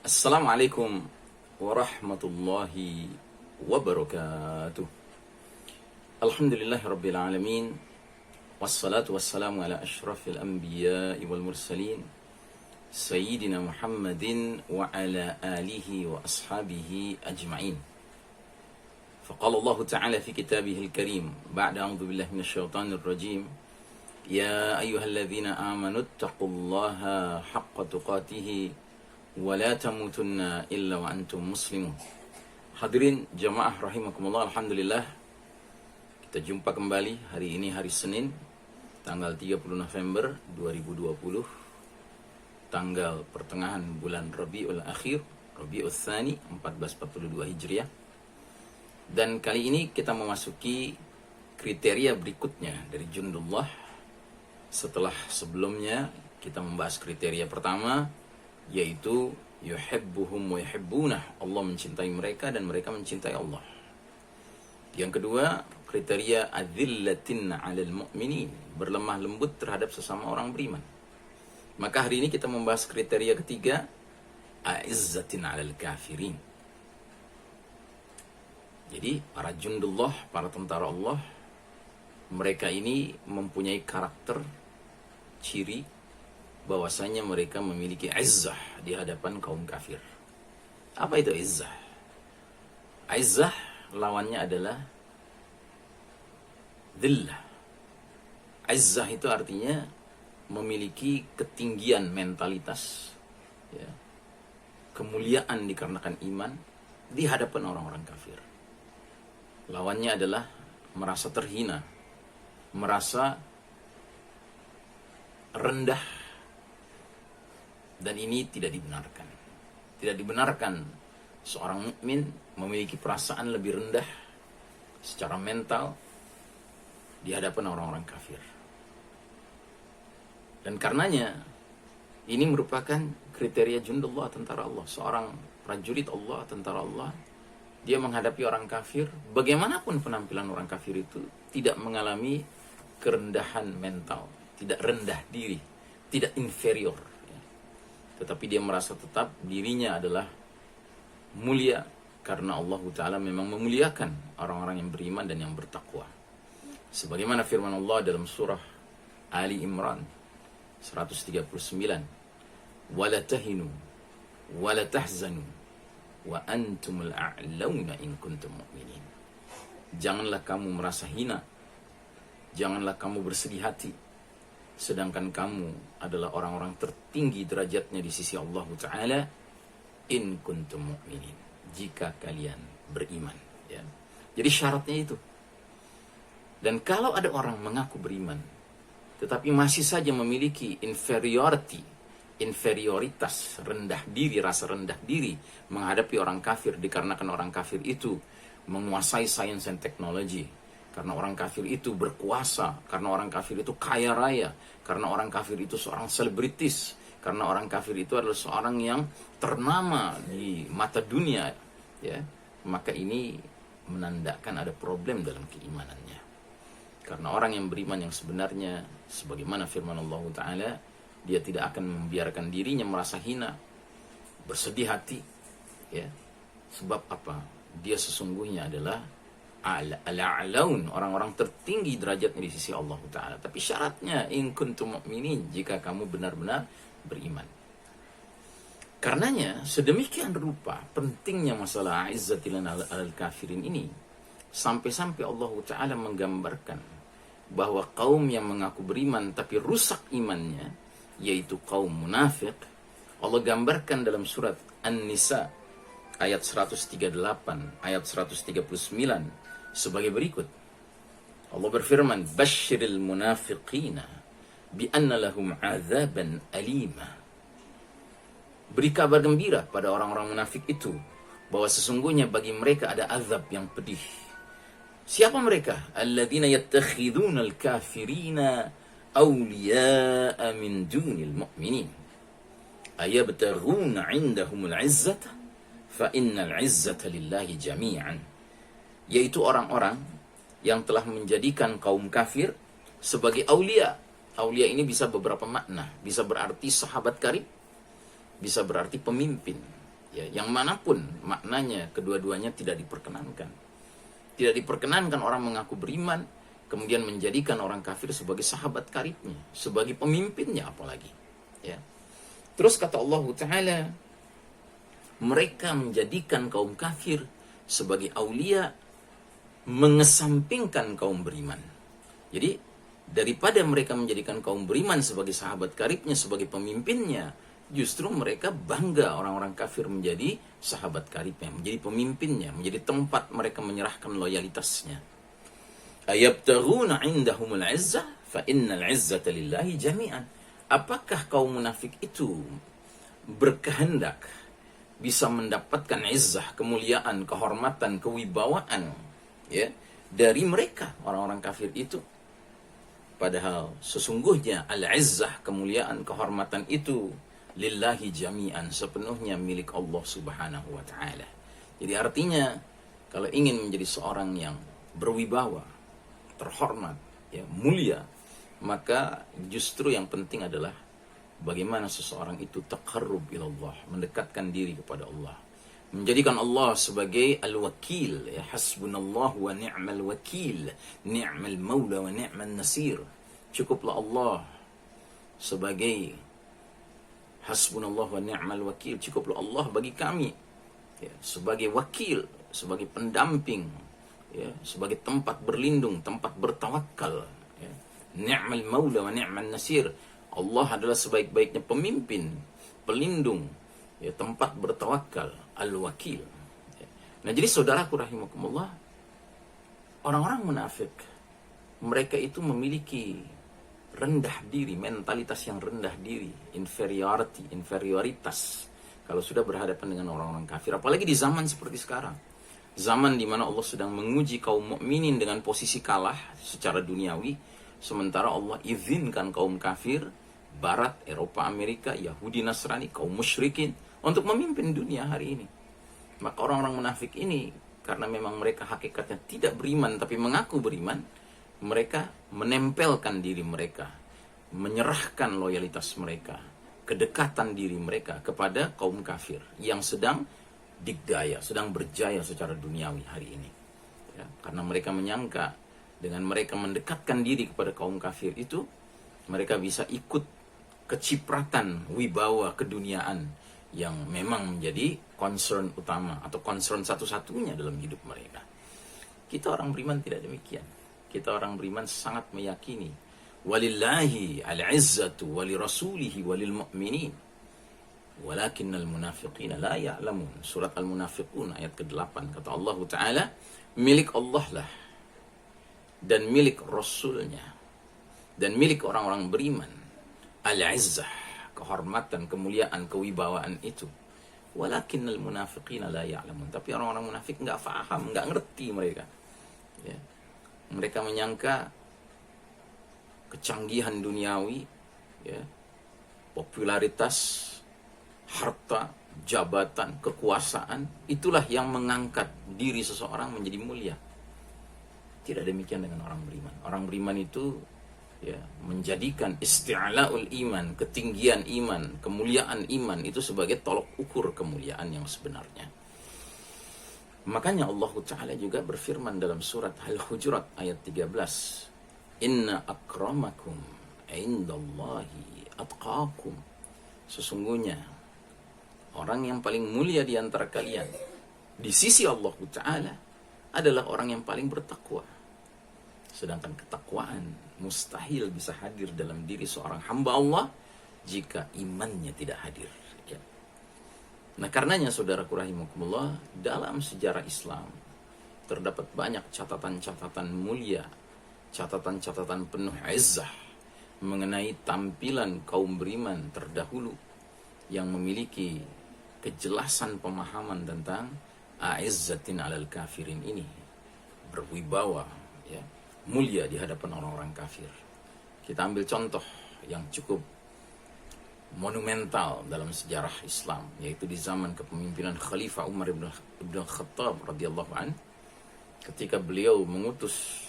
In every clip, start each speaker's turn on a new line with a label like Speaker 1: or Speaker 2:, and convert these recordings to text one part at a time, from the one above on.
Speaker 1: Assalamualaikum warahmatullahi wabarakatuh. Alhamdulillahi rabbil alamin. Wassalatu wassalamu ala ashrafil anbiya'i wal mursalin Sayyidina Muhammadin wa ala alihi wa ashabihi ajma'in. Faqala Allah Ta'ala fi kitabihil karim ba'da a'udzu billahi minasyaitonir rajim. Ya ayyuhalladzina amanu taqullaha haqqa tuqatih wa la tamutunna illa wa antum muslimun. Hadirin jamaah rahimakumullah, alhamdulillah kita jumpa kembali hari ini, hari Senin tanggal 30 November 2020, tanggal pertengahan bulan Rabiul Akhir, Rabiul Tsani 1442 Hijriah. Dan kali ini kita memasuki kriteria berikutnya dari Jundullah. Setelah sebelumnya kita membahas kriteria pertama, yaitu yuhibbuhum wa yuhibbunah, Allah mencintai mereka dan mereka mencintai Allah. Yang kedua, kriteria adzillatin 'alal mu'minin, berlemah lembut terhadap sesama orang beriman. Maka hari ini kita membahas kriteria ketiga, a'izzatin 'alal kafirin. Jadi para jundullah, para tentara Allah, mereka ini mempunyai karakter, ciri bahwasanya mereka memiliki izzah di hadapan kaum kafir. Apa itu izzah? Izzah lawannya adalah dhillah. Izzah itu artinya memiliki ketinggian mentalitas, ya, kemuliaan dikarenakan iman di hadapan orang-orang kafir. Lawannya adalah merasa terhina, merasa rendah. Dan ini tidak dibenarkan. Tidak dibenarkan seorang mukmin memiliki perasaan lebih rendah secara mental di hadapan orang-orang kafir. Dan karenanya ini merupakan kriteria jundullah, tentara Allah. Seorang prajurit Allah, tentara Allah, dia menghadapi orang kafir, bagaimanapun penampilan orang kafir itu, tidak mengalami kerendahan mental, tidak rendah diri, tidak inferior. Tetapi dia merasa tetap dirinya adalah mulia karena Allah Ta'ala memang memuliakan orang-orang yang beriman dan yang bertakwa. Sebagaimana firman Allah dalam surah Ali Imran 139, وَلَا تَهِنُوا وَلَا تَحْزَنُوا وَأَنْتُمُ الْأَعْلَوْنَ إِن كُنْتُمْ مُؤْمِنِينَ. Janganlah kamu merasa hina, janganlah kamu bersedih hati, sedangkan kamu adalah orang-orang tertinggi derajatnya di sisi Allah Ta'ala, in kuntum mu'minin, jika kalian beriman, ya. Jadi syaratnya itu. Dan kalau ada orang mengaku beriman tetapi masih saja memiliki inferioritas, rendah diri, rasa rendah diri menghadapi orang kafir, dikarenakan orang kafir itu menguasai sains dan teknologi, karena orang kafir itu berkuasa, karena orang kafir itu kaya raya, karena orang kafir itu seorang selebritis, karena orang kafir itu adalah seorang yang ternama di mata dunia, ya, maka ini menandakan ada problem dalam keimanannya. Karena orang yang beriman yang sebenarnya, sebagaimana firman Allah Ta'ala, dia tidak akan membiarkan dirinya merasa hina, bersedih hati, ya. Sebab apa? Dia sesungguhnya adalah al-a'laun, orang-orang tertinggi derajatnya di sisi Allah Ta'ala. Tapi syaratnya in kuntum mu'minin, jika kamu benar-benar beriman. Karenanya sedemikian rupa pentingnya masalah izzatil alal kafirin ini, sampai-sampai Allah Ta'ala menggambarkan bahwa kaum yang mengaku beriman tapi rusak imannya, yaitu kaum munafik, Allah gambarkan dalam surat An-Nisa ayat 138, ayat 139 sebagai berikut. Allah berfirman, "Basyiril munafiqina bi anna lahum 'adzaban alima." Beri kabar gembira pada orang-orang munafik itu bahwa sesungguhnya bagi mereka ada azab yang pedih. Siapa mereka? Alladzina yattakhiduna al-kafirina awliya'a min dunil mu'minin. Ayabtaghuna 'indahumul 'izzata fa innal 'izzata lillahi jami'an. Yaitu orang-orang yang telah menjadikan kaum kafir sebagai aulia. Aulia ini bisa beberapa makna. Bisa berarti sahabat karib, bisa berarti pemimpin, Ya, yang manapun maknanya, kedua-duanya tidak diperkenankan. Tidak diperkenankan orang mengaku beriman kemudian menjadikan orang kafir sebagai sahabat karibnya, sebagai pemimpinnya apalagi. Ya. Terus kata Allah Ta'ala, mereka menjadikan kaum kafir sebagai aulia, mengesampingkan kaum beriman. Jadi daripada mereka menjadikan kaum beriman sebagai sahabat karibnya, sebagai pemimpinnya, justru mereka bangga orang-orang kafir menjadi sahabat karibnya, menjadi pemimpinnya, menjadi tempat mereka menyerahkan loyalitasnya. Ayabtaghuna indahumul izzah fa innal izzata lillahi jami'an. Apakah kaum munafik itu berkehendak bisa mendapatkan izzah, kemuliaan, kehormatan, kewibawaan, ya, dari mereka orang-orang kafir itu? Padahal sesungguhnya al-izzah, kemuliaan, kehormatan itu lillahi jami'an, sepenuhnya milik Allah Subhanahu wa taala. Jadi artinya kalau ingin menjadi seorang yang berwibawa, terhormat, ya, mulia, maka justru yang penting adalah bagaimana seseorang itu taqarrub ilallah, mendekatkan diri kepada Allah, menjadikan Allah sebagai al-wakil, ya, hasbunallah wa ni'mal wakil, ni'mal maula wa ni'mal nasir. Cukuplah Allah sebagai hasbunallah wa ni'mal wakil, cukuplah Allah bagi kami, ya, sebagai wakil, sebagai pendamping, ya, sebagai tempat berlindung, tempat bertawakal, ya. Ni'mal maula wa ni'mal nasir. Allah adalah sebaik-baiknya pemimpin, pelindung, ya, tempat bertawakal, al-wakil. Ya. Nah, jadi saudaraku rahimakumullah, orang-orang munafik, mereka itu memiliki rendah diri, mentalitas yang rendah diri, inferioritas kalau sudah berhadapan dengan orang-orang kafir, apalagi di zaman seperti sekarang. Zaman di mana Allah sedang menguji kaum mukminin dengan posisi kalah secara duniawi, sementara Allah izinkan kaum kafir, Barat, Eropa, Amerika, Yahudi, Nasrani, kaum musyrikin untuk memimpin dunia hari ini. Maka orang-orang munafik ini, karena memang mereka hakikatnya tidak beriman tapi mengaku beriman, mereka menempelkan diri mereka, menyerahkan loyalitas mereka, kedekatan diri mereka kepada kaum kafir yang sedang digdaya, sedang berjaya secara duniawi hari ini. Ya, karena mereka menyangka dengan mereka mendekatkan diri kepada kaum kafir itu, mereka bisa ikut kecipratan wibawa keduniaan yang memang menjadi concern utama atau concern satu-satunya dalam hidup mereka. Kita orang beriman tidak demikian. Kita orang beriman sangat meyakini walillahi al-izzatu walirasulihi walil mu'minin walakinnal munafiqina la ya'lamun. Surat Al-Munafiqun ayat ke-8, kata Allah Ta'ala, milik Allah lah dan milik Rasulnya dan milik orang-orang beriman al-izzah, kehormatan, kemuliaan, kewibawaan itu. Walakinnal munafiqina la ya'lamun. Tapi orang-orang munafik nggak paham, nggak ngerti mereka. Ya. Mereka menyangka kecanggihan duniawi, ya, popularitas, harta, jabatan, kekuasaan, itulah yang mengangkat diri seseorang menjadi mulia. Tidak demikian dengan orang beriman. Orang beriman itu, ya, menjadikan isti'la'ul iman, ketinggian iman, kemuliaan iman itu sebagai tolok ukur kemuliaan yang sebenarnya. Makanya Allah Ta'ala juga berfirman dalam surat Al-Hujurat ayat 13, Inna akramakum indallahi atqakum. Sesungguhnya orang yang paling mulia di antara kalian di sisi Allah Ta'ala adalah orang yang paling bertakwa. Sedangkan ketakwaan mustahil bisa hadir dalam diri seorang hamba Allah jika imannya tidak hadir. Ya. Nah, karenanya saudaraku rahimakumullah, dalam sejarah Islam terdapat banyak catatan-catatan mulia, catatan-catatan penuh izzah mengenai tampilan kaum beriman terdahulu yang memiliki kejelasan pemahaman tentang a'izzatin alal kafirin ini, berwibawa, ya, mulia di hadapan orang-orang kafir. Kita ambil contoh yang cukup monumental dalam sejarah Islam, yaitu di zaman kepemimpinan Khalifah Umar ibn Khattab radhiyallahu an, ketika beliau mengutus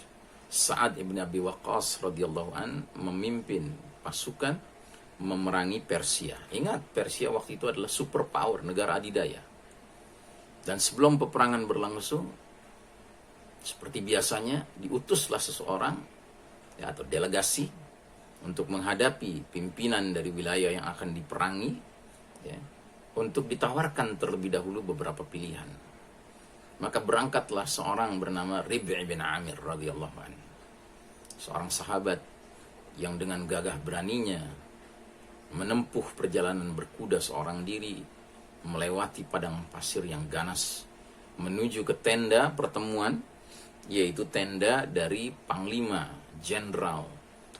Speaker 1: Sa'ad ibn Abi Waqqas radhiyallahu an memimpin pasukan memerangi Persia. Ingat, Persia waktu itu adalah superpower, negara adidaya. Dan sebelum peperangan berlangsung, seperti biasanya diutuslah seseorang ya, atau delegasi untuk menghadapi pimpinan dari wilayah yang akan diperangi ya, untuk ditawarkan terlebih dahulu beberapa pilihan. Maka berangkatlah seorang bernama Rib'i bin Amir radhiyallahu anhu, seorang sahabat yang dengan gagah beraninya menempuh perjalanan berkuda seorang diri melewati padang pasir yang ganas menuju ke tenda pertemuan, yaitu tenda dari Panglima Jenderal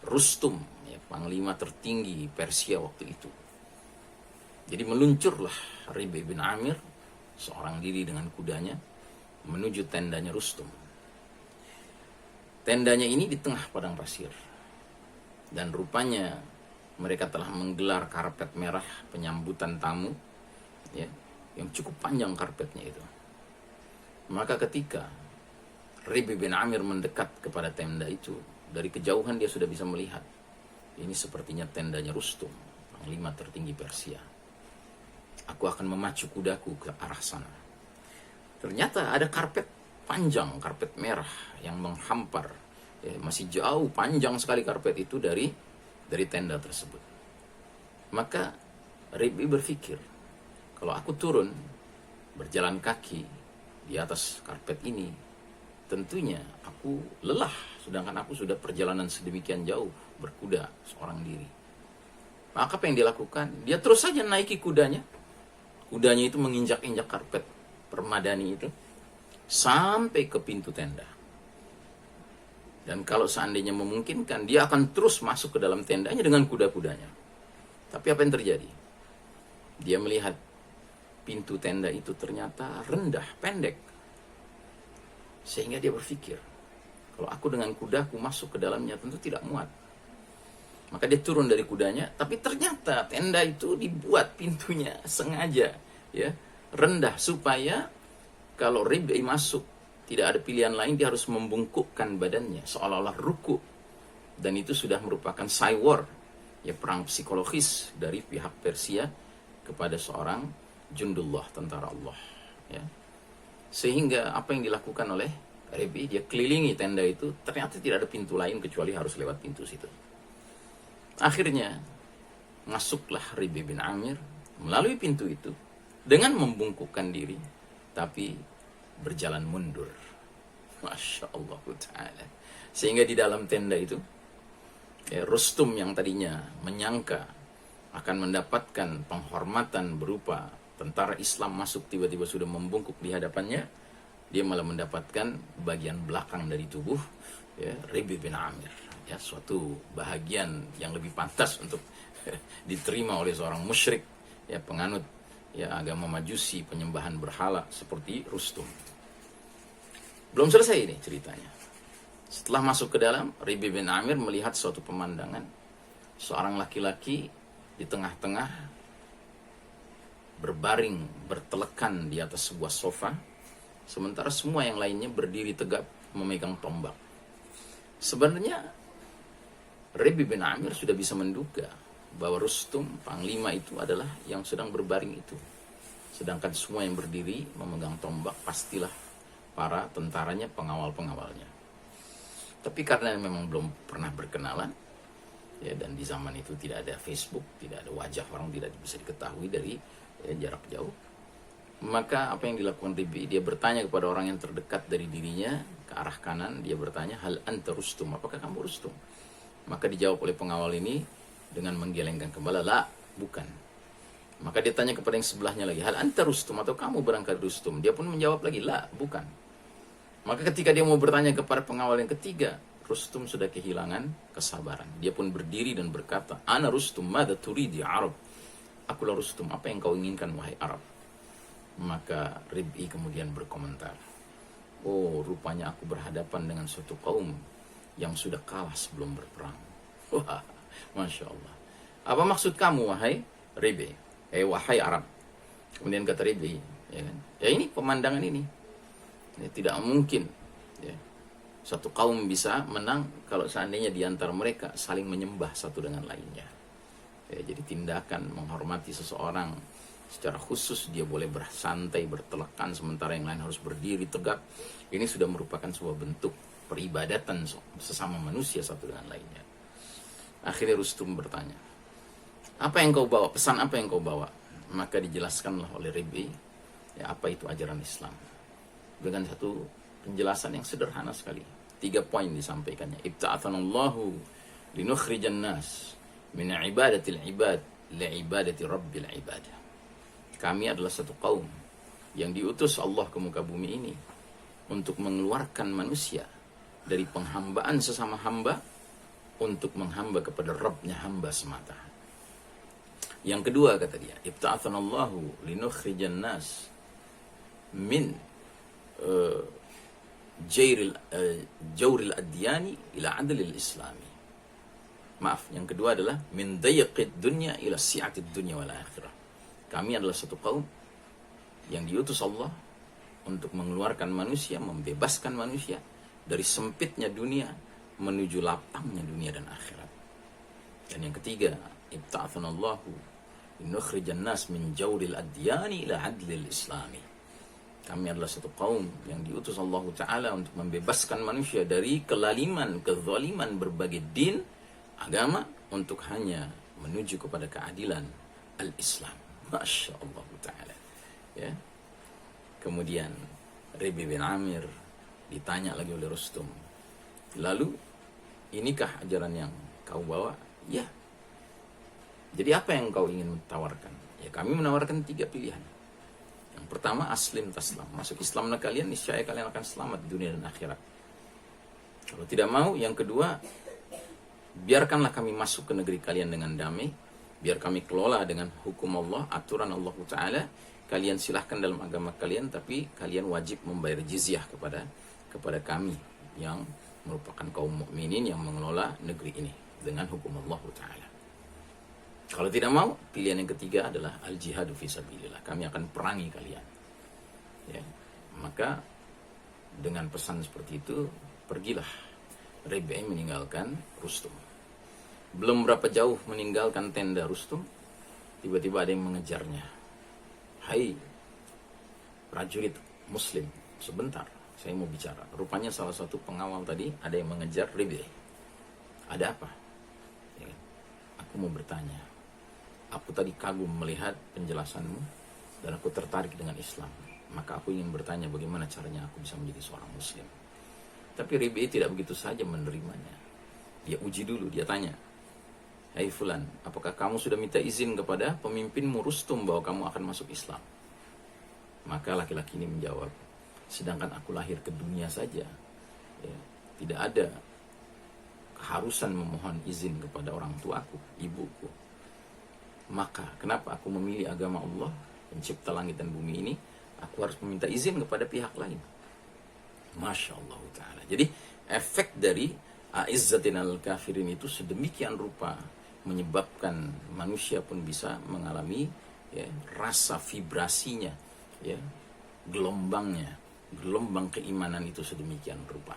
Speaker 1: Rustum ya, panglima tertinggi Persia waktu itu. Jadi meluncurlah Rib'i bin Amir seorang diri dengan kudanya menuju tendanya Rustum. Tendanya ini di tengah padang pasir, dan rupanya mereka telah menggelar karpet merah penyambutan tamu ya, yang cukup panjang karpetnya itu. Maka ketika Rib'i bin Amir mendekat kepada tenda itu, dari kejauhan dia sudah bisa melihat ini sepertinya tendanya Rustum, panglima tertinggi Persia. Aku akan memacu kudaku ke arah sana. Ternyata ada karpet panjang, karpet merah yang menghampar ya, masih jauh, panjang sekali karpet itu dari tenda tersebut. Maka Rib'i berpikir, kalau aku turun berjalan kaki di atas karpet ini, tentunya aku lelah, sedangkan aku sudah perjalanan sedemikian jauh berkuda seorang diri. Maka apa yang dia lakukan? Dia terus saja naiki kudanya. Kudanya itu menginjak-injak karpet permadani itu sampai ke pintu tenda. Dan kalau seandainya memungkinkan, dia akan terus masuk ke dalam tendanya dengan kuda-kudanya. Tapi apa yang terjadi? Dia melihat pintu tenda itu ternyata rendah, pendek. Sehingga dia berpikir, kalau aku dengan kudaku masuk ke dalamnya tentu tidak muat. Maka dia turun dari kudanya, tapi ternyata tenda itu dibuat pintunya sengaja ya, rendah, supaya kalau Rib'i masuk tidak ada pilihan lain, dia harus membungkukkan badannya seolah-olah ruku. Dan itu sudah merupakan cywar ya, perang psikologis dari pihak Persia kepada seorang jundullah, tentara Allah ya. Sehingga apa yang dilakukan oleh Rib'i, dia kelilingi tenda itu, ternyata tidak ada pintu lain kecuali harus lewat pintu situ. Akhirnya masuklah Rib'i bin Amir melalui pintu itu dengan membungkukkan diri, tapi berjalan mundur. Masya Allah Ta'ala. Sehingga di dalam tenda itu ya, Rustum yang tadinya menyangka akan mendapatkan penghormatan berupa tentara Islam masuk tiba-tiba sudah membungkuk di hadapannya, dia malah mendapatkan bagian belakang dari tubuh ya, Rib'i bin Amir ya, suatu bahagian yang lebih pantas untuk diterima oleh seorang musyrik ya, penganut ya agama Majusi, penyembahan berhala seperti Rustum. Belum selesai ini ceritanya. Setelah masuk ke dalam, Rib'i bin Amir melihat suatu pemandangan, seorang laki-laki di tengah-tengah berbaring, bertelekan di atas sebuah sofa, sementara semua yang lainnya berdiri tegap memegang tombak. Sebenarnya Rib'i bin Amir sudah bisa menduga bahwa Rustum, panglima itu adalah yang sedang berbaring itu. Sedangkan semua yang berdiri memegang tombak pastilah para tentaranya, pengawal-pengawalnya. Tapi karena memang belum pernah berkenalan, ya, dan di zaman itu tidak ada Facebook, tidak ada wajah orang, tidak bisa diketahui dari ya, jarak jauh, maka apa yang dilakukan Rib'i, dia bertanya kepada orang yang terdekat dari dirinya ke arah kanan, dia bertanya, hal anta Rustum, apakah kamu Rustum? Maka dijawab oleh pengawal ini dengan menggelengkan kepala, la, bukan. Maka dia tanya kepada yang sebelahnya lagi, hal anta Rustum, atau kamu berangkat Rustum? Dia pun menjawab lagi, la, bukan. Maka ketika dia mau bertanya kepada pengawal yang ketiga, Rustum sudah kehilangan kesabaran. Dia pun berdiri dan berkata, ana Rustum, madza turidi Arab? Akulah Rustum, apa yang kau inginkan wahai Arab? Maka Rib'i kemudian berkomentar, oh, rupanya aku berhadapan dengan suatu kaum yang sudah kalah sebelum berperang. Wah, Masya Allah. Apa maksud kamu wahai Rib'i? Wahai Arab. Kemudian kata Rib'i, ya kan? Ya ini pemandangan ini. Ya, tidak mungkin ya, satu kaum bisa menang kalau seandainya di antara mereka saling menyembah satu dengan lainnya. Ya, jadi tindakan menghormati seseorang Secara khusus dia boleh bersantai, bertelekan, sementara yang lain harus berdiri tegak. Ini sudah merupakan sebuah bentuk peribadatan sesama manusia satu dengan lainnya. Akhirnya Rustum bertanya, apa yang kau bawa? Pesan apa yang kau bawa? Maka dijelaskanlah oleh Rabi, ya, apa itu ajaran Islam. Dengan satu penjelasan yang sederhana sekali. 3 poin disampaikannya. Ibta'athanallahu linukhrijan nas min ibadatil ibad li ibadati rabbil ibadah. Kami adalah satu kaum yang diutus Allah ke muka bumi ini untuk mengeluarkan manusia dari penghambaan sesama hamba untuk menghamba kepada Rabbnya hamba semata. Yang kedua kata dia, ibta'athanallahu linukhrijan nas min jawril adyani ila adlil islami. Maaf, yang kedua adalah min dayiqid dunya ila si'atid dunya wal akhirah. Kami adalah satu kaum yang diutus Allah untuk mengeluarkan manusia, membebaskan manusia dari sempitnya dunia menuju lapangnya dunia dan akhirat. Dan yang ketiga, ibta'athanallahu linukhrijan nas min jawril adyani ila adlil islami. Kami adalah satu kaum yang diutus Allah Ta'ala untuk membebaskan manusia dari kelaliman, kezaliman berbagai din, agama, untuk hanya menuju kepada keadilan al-Islam. Masya Allah Ta'ala. Ya. Kemudian Rabi bin Amir ditanya lagi oleh Rustum, lalu inikah ajaran yang kau bawa? Ya. Jadi apa yang kau ingin tawarkan? Ya, kami menawarkan 3 pilihan. Yang pertama, aslim taslam. Masuk Islamlah kalian, niscaya kalian akan selamat di dunia dan akhirat. Kalau tidak mau, yang kedua, biarkanlah kami masuk ke negeri kalian dengan damai. Biar kami kelola dengan hukum Allah, aturan Allah Ta'ala. Kalian silahkan dalam agama kalian, tapi kalian wajib membayar jizyah kepada kami yang merupakan kaum mukminin yang mengelola negeri ini dengan hukum Allah Ta'ala. Kalau tidak mau, pilihan yang ketiga adalah al-jihadu fisabilillah. Kami akan perangi kalian. Ya. Maka dengan pesan seperti itu, pergilah Rabi meninggalkan Rustum. Belum berapa jauh meninggalkan tenda Rustum, tiba-tiba ada yang mengejarnya. Hai prajurit muslim, sebentar, saya mau bicara. Rupanya salah satu pengawal tadi ada yang mengejar Rabi. Ada apa? Ya, aku mau bertanya. Aku tadi kagum melihat penjelasanmu dan aku tertarik dengan Islam. Maka aku ingin bertanya bagaimana caranya aku bisa menjadi seorang muslim. Tapi Rabi tidak begitu saja menerimanya. Dia uji dulu, dia tanya, hai fulan, apakah kamu sudah minta izin kepada pemimpinmu Rustum bahwa kamu akan masuk Islam? Maka laki-laki ini menjawab, sedangkan aku lahir ke dunia saja, ya, tidak ada keharusan memohon izin kepada orang tuaku, ibuku. Maka kenapa aku memilih agama Allah, pencipta langit dan bumi ini, aku harus meminta izin kepada pihak lain? Masya Allah Ta'ala. Jadi efek dari a'izzatin al-kafirin itu sedemikian rupa menyebabkan manusia pun bisa mengalami, ya, rasa vibrasinya, ya, gelombang keimanan itu sedemikian rupa.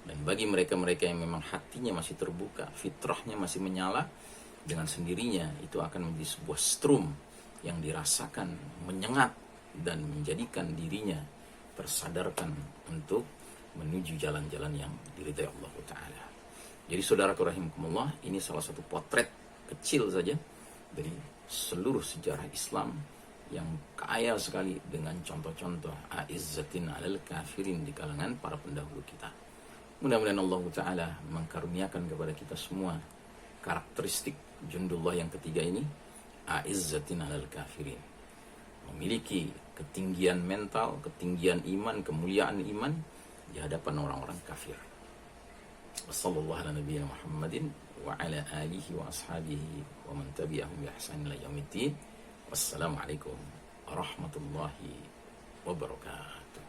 Speaker 1: Dan bagi mereka-mereka yang memang hatinya masih terbuka, fitrahnya masih menyala, dengan sendirinya itu akan menjadi sebuah strum yang dirasakan menyengat dan menjadikan dirinya tersadarkan untuk menuju jalan-jalan yang diridai Allah Ta'ala. Jadi saudaraku rahimakumullah, ini salah satu potret kecil saja dari seluruh sejarah Islam yang kaya sekali dengan contoh-contoh a'izzatin 'alal kafirin di kalangan para pendahulu kita. Mudah-mudahan Allah Ta'ala mengkaruniakan kepada kita semua karakteristik jundullah yang ketiga ini, a'izzatin 'alal kafirin. Memiliki ketinggian mental, ketinggian iman, kemuliaan iman di hadapan orang-orang kafir. Wassallallahu ala nabiyyina Muhammadin wa ala alihi wa ashabihi wa man tabi'ahum bi ihsan ila yaumiddin. Wassalamualaikum warahmatullahi wabarakatuh.